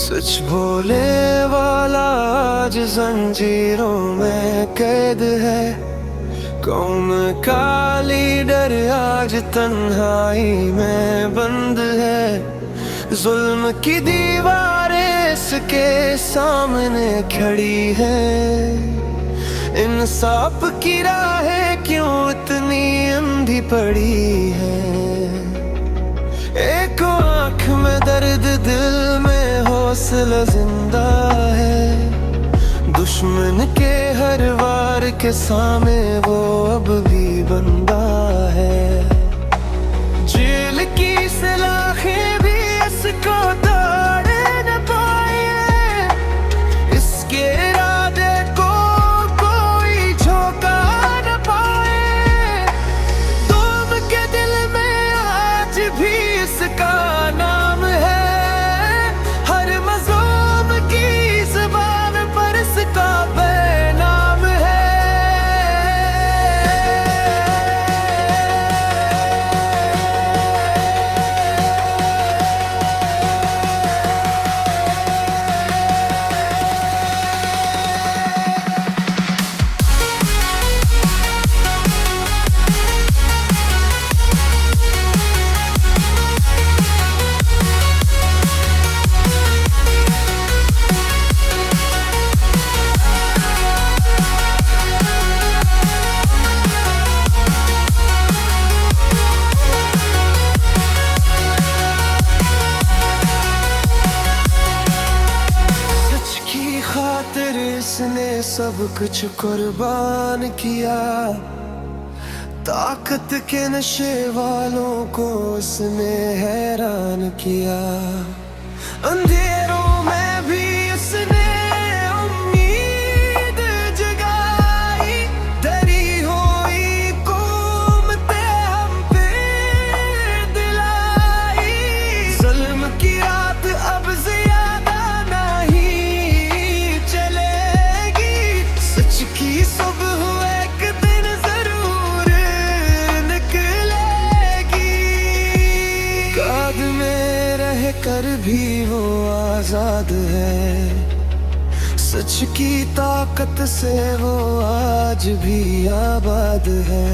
सच बोले वाला आज जंजीरों में कैद है। कौम का लीडर आज तन्हाई में बंद है। जुल्म की दीवारें इसके सामने खड़ी है। इंसाफ की राहें क्यों इतनी अंधी पड़ी है। एक आँख में दर्द दिल में हौसला जिंदा है। दुश्मन के हर वार के सामने वो अब भी बंदा है। जेल की सलाखें भी इसको तोड़ न पाए। इसके इरादे को कोई झोंका न पाए। तुम के दिल में आज भी इसका नाम है। हर मज़लूम की ज़ुबान पर इसका बेनाम है। खातिर इसने सब कुछ कुर्बान किया। ताकत के नशे वालों को उसने हैरान किया। अंधेरों में भी उसने उम्मीद जगाई। डरी हुई कौमें हम पे दिलाई। जुल्म की रात अब ज्यादा की सुबह एक दिन जरूर निकलेगी। काद में रह कर भी वो आजाद है। सच की ताकत से वो आज भी आबाद है।